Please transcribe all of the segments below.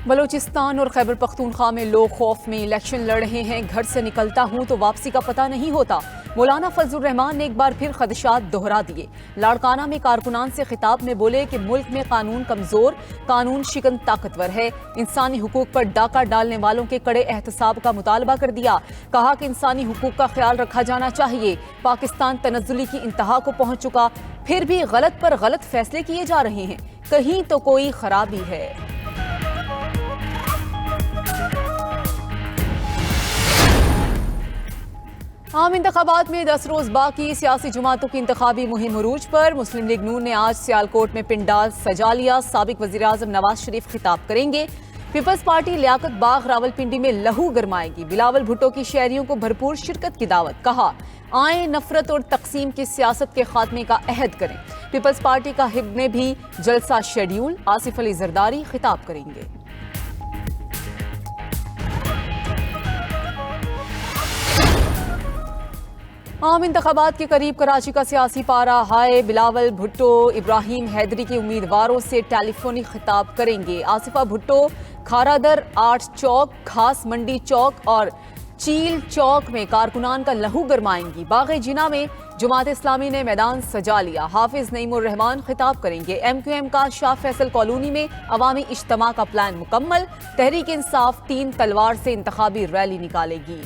بلوچستان اور خیبر پختونخوا میں لوگ خوف میں الیکشن لڑ رہے ہیں۔ گھر سے نکلتا ہوں تو واپسی کا پتہ نہیں ہوتا۔ مولانا فضل الرحمان نے ایک بار پھر خدشات دہرا دیے۔ لاڑکانہ میں کارکنان سے خطاب میں بولے کہ ملک میں قانون کمزور، قانون شکن طاقتور ہے۔ انسانی حقوق پر ڈاکہ ڈالنے والوں کے کڑے احتساب کا مطالبہ کر دیا۔ کہا کہ انسانی حقوق کا خیال رکھا جانا چاہیے۔ پاکستان تنزلی کی انتہا کو پہنچ چکا، پھر بھی غلط پر غلط فیصلے کیے جا رہے ہیں۔ کہیں تو کوئی خرابی ہے۔ عام انتخابات میں 10 روز باقی، سیاسی جماعتوں کی انتخابی مہم عروج پر۔ مسلم لیگ نون نے آج سیالکوٹ میں پنڈال سجا لیا۔ سابق وزیر اعظم نواز شریف خطاب کریں گے۔ پیپلز پارٹی لیاقت باغ راولپنڈی میں لہو گرمائے گی۔ بلاول بھٹو کی شہریوں کو بھرپور شرکت کی دعوت۔ کہا آئیں نفرت اور تقسیم کی سیاست کے خاتمے کا عہد کریں۔ پیپلز پارٹی کا حزب میں بھی جلسہ شیڈیول۔ آصف علی زرداری خطاب کریں گے۔ عام انتخابات کے قریب کراچی کا سیاسی پارہ ہائے۔ بلاول بھٹو ابراہیم حیدری کے امیدواروں سے ٹیلی فونی خطاب کریں گے۔ آصفہ بھٹو کھارا در، آرٹ چوک، گھاس منڈی چوک اور چیل چوک میں کارکنان کا لہو گرمائیں گی۔ باغ جناح میں جماعت اسلامی نے میدان سجا لیا۔ حافظ نعیم الرحمان خطاب کریں گے۔ ایم کیو ایم کا شاہ فیصل کالونی میں عوامی اجتماع کا پلان مکمل۔ تحریک انصاف 3 تلوار سے انتخابی ریلی نکالے گی۔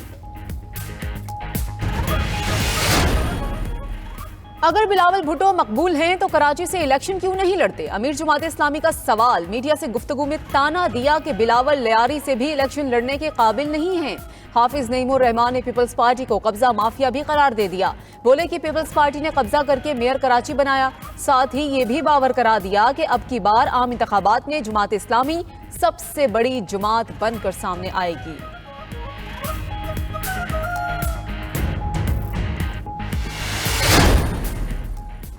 اگر بلاول بھٹو مقبول ہیں تو کراچی سے الیکشن کیوں نہیں لڑتے؟ امیر جماعت اسلامی کا سوال۔ میڈیا سے گفتگو میں تانا دیا کہ بلاول لیاری سے بھی الیکشن لڑنے کے قابل نہیں ہیں۔ حافظ نعیم الرحمان نے پیپلز پارٹی کو قبضہ مافیا بھی قرار دے دیا۔ بولے کہ پیپلز پارٹی نے قبضہ کر کے میئر کراچی بنایا۔ ساتھ ہی یہ بھی باور کرا دیا کہ اب کی بار عام انتخابات میں جماعت اسلامی سب سے بڑی جماعت بن کر سامنے آئے گی۔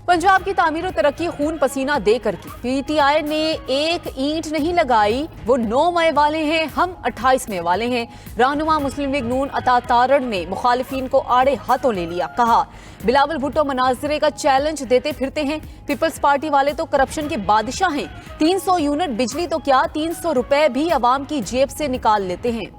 پنجاب کی تعمیر و ترقی خون پسینہ دے کر کی۔ پی ٹی آئی نے ایک اینٹ نہیں لگائی، وہ 9 مئی والے ہیں، ہم 28 مئی والے ہیں۔ رہنما مسلم لیگ نون عطا تارڑ نے مخالفین کو آڑے ہاتھوں لے لیا۔ کہا بلاول بھٹو مناظرے کا چیلنج دیتے پھرتے ہیں، پیپلز پارٹی والے تو کرپشن کے بادشاہ ہیں۔ 300 یونٹ بجلی تو کیا 300 روپے بھی عوام کی جیب سے نکال لیتے ہیں۔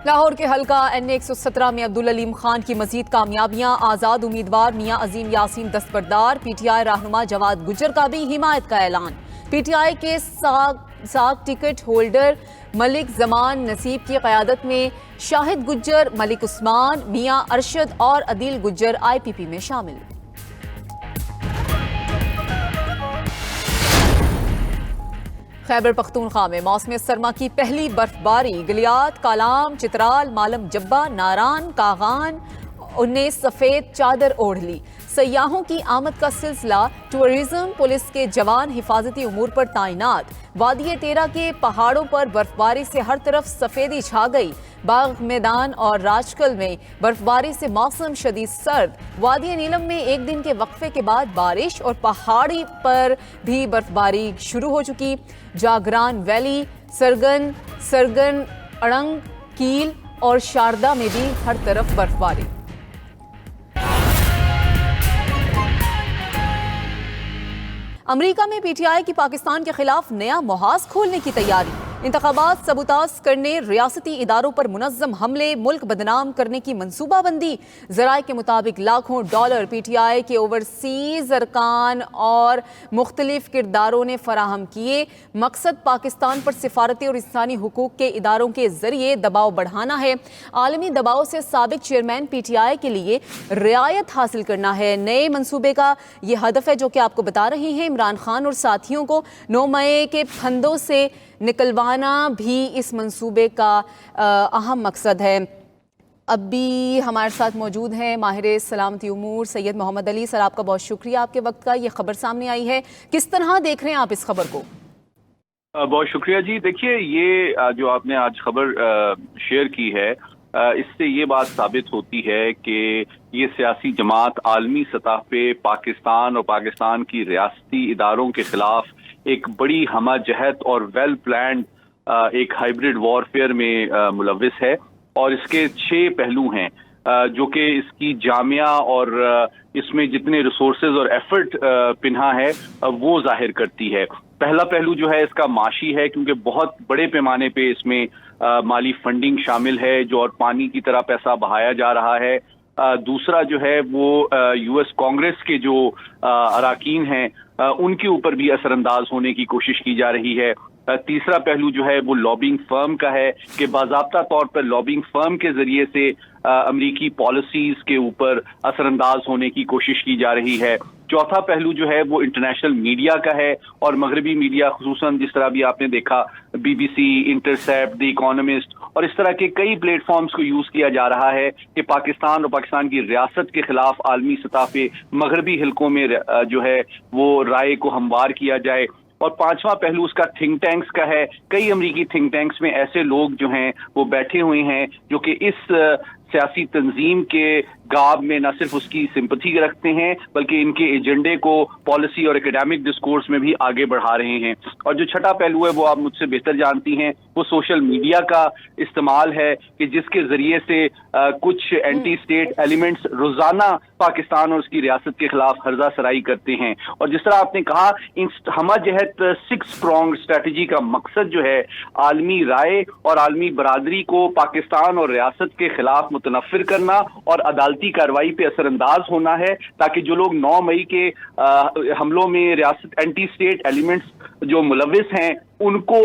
لاہور کے حلقہ این 117 میں عبدالعلیم خان کی مزید کامیابیاں۔ آزاد امیدوار میاں عظیم یاسین دستبردار۔ پی ٹی آئی رہنما جواد گجر کا بھی حمایت کا اعلان۔ پی ٹی آئی کے ساگ ٹکٹ ہولڈر ملک زمان نصیب کی قیادت میں شاہد گجر، ملک عثمان، میاں ارشد اور عدیل گجر آئی پی پی میں شامل۔ خیبر پختونخوا میں موسم سرما کی پہلی برف باری۔ گلیات، کالام، چترال، مالم جبہ، ناران، کاغان نے سفید چادر اوڑھ لی۔ سیاحوں کی آمد کا سلسلہ۔ ٹورزم پولیس کے جوان حفاظتی امور پر تعینات۔ وادی تیرا کے پہاڑوں پر برف باری سے ہر طرف سفیدی چھا گئی۔ باغ میدان اور راجکل میں برف باری سے موسم شدید سرد۔ وادی نیلم میں ایک دن کے وقفے کے بعد بارش اور پہاڑی پر بھی برف باری شروع ہو چکی۔ جاگران ویلی، سرگن، اڑنگ، کیل اور شاردا میں بھی ہر طرف برف باری۔ امریکہ میں پی ٹی آئی کی پاکستان کے خلاف نیا محاذ کھولنے کی تیاری۔ انتخابات سبوتاژ کرنے، ریاستی اداروں پر منظم حملے، ملک بدنام کرنے کی منصوبہ بندی۔ ذرائع کے مطابق لاکھوں ڈالر پی ٹی آئی کے اوورسیز ارکان اور مختلف کرداروں نے فراہم کیے۔ مقصد پاکستان پر سفارتی اور انسانی حقوق کے اداروں کے ذریعے دباؤ بڑھانا ہے۔ عالمی دباؤ سے سابق چیئرمین پی ٹی آئی کے لیے رعایت حاصل کرنا ہے۔ نئے منصوبے کا یہ ہدف ہے جو کہ آپ کو بتا رہے ہیں۔ عمران خان اور ساتھیوں کو 9 مئی کے پھندوں سے نکلوانا بھی اس منصوبے کا اہم مقصد ہے۔ اب بھی ہمارے ساتھ موجود ہیں ماہر سلامتی امور سید محمد علی۔ سر، آپ کا بہت شکریہ آپ کے وقت کا۔ یہ خبر سامنے آئی ہے، کس طرح دیکھ رہے ہیں آپ اس خبر کو؟ بہت شکریہ جی۔ دیکھیے، یہ جو آپ نے آج خبر شیئر کی ہے، اس سے یہ بات ثابت ہوتی ہے کہ یہ سیاسی جماعت عالمی سطح پہ پاکستان اور پاکستان کی ریاستی اداروں کے خلاف ایک بڑی ہمہ جہت اور ویل پلانڈ ایک ہائیبرڈ وارفیئر میں ملوث ہے، اور اس کے 6 پہلو ہیں۔ जो कि इसकी जामिया और इसमें जितने रिसोर्सेज और एफर्ट पिन्हा है वो जाहिर करती है। पहला पहलू जो है इसका माशी है, क्योंकि बहुत बड़े पैमाने पे इसमें माली फंडिंग शामिल है जो और पानी की तरह पैसा बहाया जा रहा है। दूसरा जो है वो यूएस कांग्रेस के जो अराकीन हैं उनके ऊपर भी असरअंदाज होने की कोशिश की जा रही है। तीसरा पहलू जो है वो लॉबिंग फर्म का है कि बाज़ाब्ता तौर पर लॉबिंग फर्म के जरिए से अमरीकी पॉलिसीज के ऊपर असरअंदाज होने की कोशिश की जा रही है। चौथा पहलू जो है वो इंटरनेशनल मीडिया का है और मगरबी मीडिया, खुसूसन जिस तरह भी आपने देखा BBC, इंटरसेप्ट, द इकोनॉमिस्ट और इस तरह के कई प्लेटफॉर्म्स को यूज किया जा रहा है कि पाकिस्तान और पाकिस्तान की रियासत के खिलाफ आलमी सतह पे मगरबी हिलकों में जो है वो राय को हमवार किया जाए। और पांचवा पहलू उसका थिंक टैंक्स का है। कई अमरीकी थिंक टैंक्स में ऐसे लोग जो हैं वो बैठे हुए हैं जो कि इस सियासी तंजीम के गाब में न सिर्फ उसकी सिंपथी रखते हैं बल्कि इनके एजेंडे को पॉलिसी और एकेडमिक डिस्कोर्स में भी आगे बढ़ा रहे हैं। और जो छठा पहलू है वो आप मुझसे बेहतर जानती हैं, वो सोशल मीडिया का इस्तेमाल है कि जिसके जरिए से कुछ एंटी स्टेट एलिमेंट्स रोजाना पाकिस्तान और उसकी रियासत के खिलाफ हर्जा सराई करते हैं। और जिस तरह आपने कहा, इन हमजहत 6 प्रोंग स्ट्रेटजी का मकसद जो है आलमी राय और आलमी बरादरी को पाकिस्तान और रियासत के खिलाफ मुतनफिर करना और अदालती कार्रवाई पे असरअंदाज होना है, ताकि जो लोग 9 मई के हमलों में रियासत एंटी स्टेट एलिमेंट्स जो मुलविस हैं उनको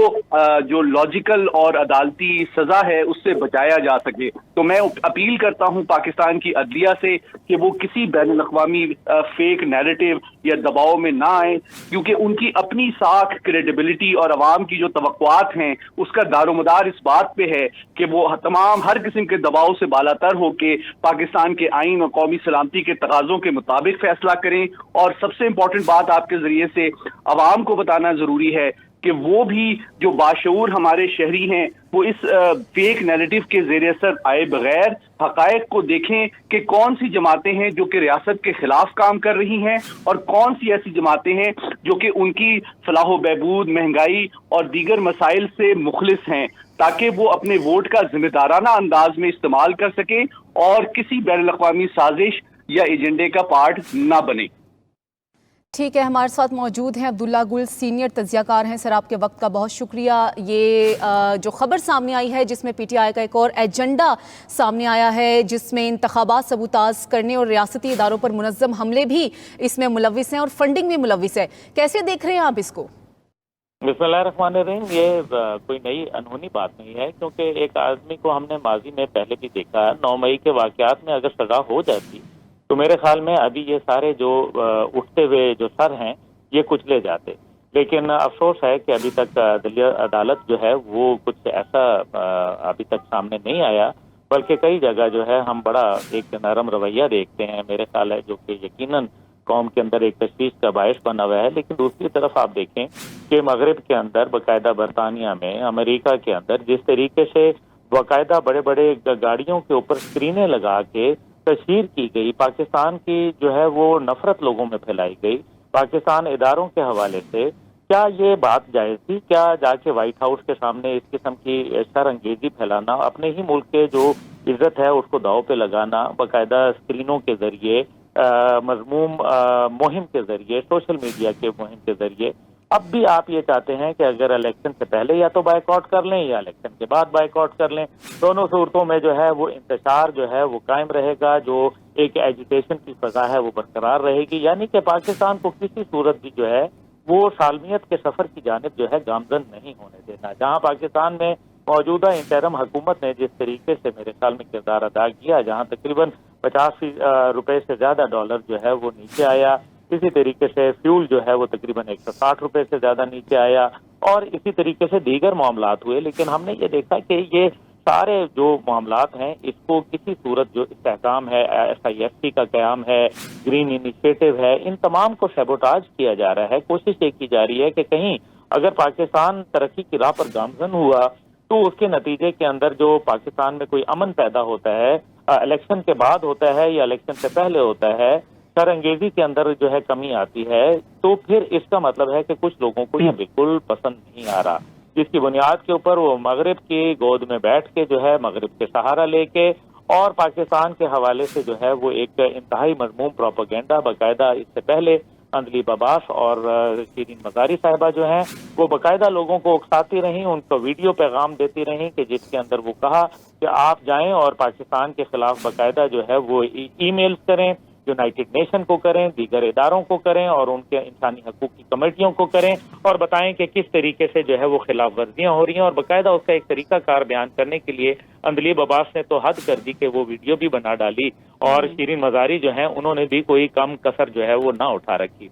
जो लॉजिकल और अदालती सजा है उससे बचाया जा सके। तो मैं अपील करता हूं पाकिस्तान की अदलिया से कि वो किसी बैनुल अक़वामी फेक नैरेटिव या दबाव में ना आए, क्योंकि उनकी अपनी साख, क्रेडिबिलिटी और अवाम की जो तवक्कुआत हैं उसका दारोमदार इस बात पे है कि वो तमाम हर किस्म के दबाव से बालातर होके पाकिस्तान के आइन और कौमी सलामती के तकाज़ों के मुताबिक फैसला करें। और सबसे इम्पोर्टेंट बात आपके जरिए से अवाम को बताना जरूरी है कि वो भी जो बाशऊर हमारे शहरी हैं वो इस फेक नैरेटिव के ज़ेरे असर आए बगैर हक़ाइक़ को देखें कि कौन सी जमातें हैं जो कि रियासत के खिलाफ काम कर रही हैं और कौन सी ऐसी जमातें हैं जो कि उनकी फलाह बहबूद, महंगाई और दीगर मसाइल से मुखलिस हैं, ताकि वो अपने वोट का जिम्मेदाराना अंदाज में इस्तेमाल कर सकें और किसी बैनुल अक़वामी साजिश या एजेंडे का पार्ट ना बने। ठीक है, हमारे साथ मौजूद हैं अब्दुल्ला गुल, सीनियर तज्ज़ियाकार हैं। सर, आपके वक्त का बहुत शुक्रिया। ये जो खबर सामने आई है जिसमें PTI का एक और एजेंडा सामने आया है जिसमें इंतखाबात सबूताज करने और रियासती इदारों पर मुनज़्ज़म हमले भी इसमें मुलविस हैं और फंडिंग भी मुलविस है, कैसे देख रहे हैं आप इसको? बिस्मिल्लाहिर्रहमानिर्रहीम। ये कोई नई अनहोनी बात नहीं है, क्योंकि एक आदमी को हमने माजी में पहले भी देखा है। 9 मई के वाक़यात में अगर सजा हो जाती तो मेरे ख्याल में अभी ये सारे जो उठते हुए जो सर हैं ये कुचले जाते। लेकिन अफसोस है कि अभी तक अदालत जो है वो कुछ ऐसा अभी तक सामने नहीं आया, बल्कि कई जगह जो है हम बड़ा एक नरम रवैया देखते हैं, मेरे ख्याल है, जो कि यकीनन कौम के अंदर एक तशवीश का बायस बना हुआ है। लेकिन दूसरी तरफ आप देखें कि मगरिब के अंदर, बाकायदा बरतानिया में, अमेरिका के अंदर जिस तरीके से बाकायदा बड़े बड़े गाड़ियों के ऊपर स्क्रीनें लगा के तशहीर की गई, पाकिस्तान की जो है वो नफरत लोगों में फैलाई गई पाकिस्तान इदारों के हवाले से, क्या ये बात जायज़ थी? क्या जाके व्हाइट हाउस के सामने इस किस्म की शर्मंगेज़ी फैलाना, अपने ही मुल्क के जो इज्जत है उसको दाव पे लगाना, बाकायदा स्क्रीनों के जरिए, मज़मूम मुहिम के जरिए, सोशल मीडिया के मुहिम के जरिए, अब भी आप ये चाहते हैं कि अगर इलेक्शन से पहले या तो बायकॉट कर लें या इलेक्शन के बाद बायकॉट कर लें। दोनों सूरतों में जो है वो इंतशार जो है वो कायम रहेगा, जो एक एजुटेशन की फजा है वो बरकरार रहेगी। यानी कि पाकिस्तान को किसी सूरत भी जो है वो सालमियत के सफर की जानिब जो है गामजन नहीं होने देना। जहाँ पाकिस्तान में मौजूदा इंटरम हुकूमत ने जिस तरीके से मेरे ख्याल में किरदार अदा किया, जहाँ तकरीबन 50 रुपए से ज्यादा डॉलर जो है वो नीचे आया, इसी तरीके से फ्यूल जो है वो तकरीबन 160 रुपए से ज्यादा नीचे आया, और इसी तरीके से दीगर मामलात हुए। लेकिन हमने ये देखा कि ये सारे जो मामलात हैं इसको किसी सूरत जो इस्तेहकाम है, SIFT का क़याम है, ग्रीन इनिशिएटिव है, इन तमाम को सैबोटाज किया जा रहा है। कोशिश ये की जा रही है कि कहीं अगर पाकिस्तान तरक्की की राह पर गामजन हुआ तो उसके नतीजे के अंदर जो पाकिस्तान में कोई अमन पैदा होता है, इलेक्शन के बाद होता है या इलेक्शन से पहले होता है, शरअंगेजी के अंदर जो है कमी आती है, तो फिर इसका मतलब है कि कुछ लोगों को ये बिल्कुल पसंद नहीं आ रहा, जिसकी बुनियाद के ऊपर वो मगरिब की गोद में बैठ के जो है मगरिब के सहारा लेके اور پاکستان کے حوالے سے جو ہے وہ ایک انتہائی مذموم پروپیگنڈا باقاعدہ اس سے پہلے اندلیب عباس اور شیرین مزاری صاحبہ جو ہیں وہ باقاعدہ لوگوں کو اکساتی رہیں، ان کو ویڈیو پیغام دیتی رہیں کہ جس کے اندر وہ کہا کہ آپ جائیں اور پاکستان کے خلاف باقاعدہ جو ہے وہ ای میلز کریں، یونائٹڈ نیشن کو کریں، دیگر اداروں کو کریں اور ان کے انسانی حقوق کی کمیٹیوں کو کریں اور بتائیں کہ کس طریقے سے جو ہے وہ خلاف ورزیاں ہو رہی ہیں، اور باقاعدہ اس کا ایک طریقہ کار بیان کرنے کے لیے اندلیب عباس نے تو حد کر دی کہ وہ ویڈیو بھی بنا ڈالی، اور شیرین مزاری جو ہیں انہوں نے بھی کوئی کم کسر جو ہے وہ نہ اٹھا رکھی۔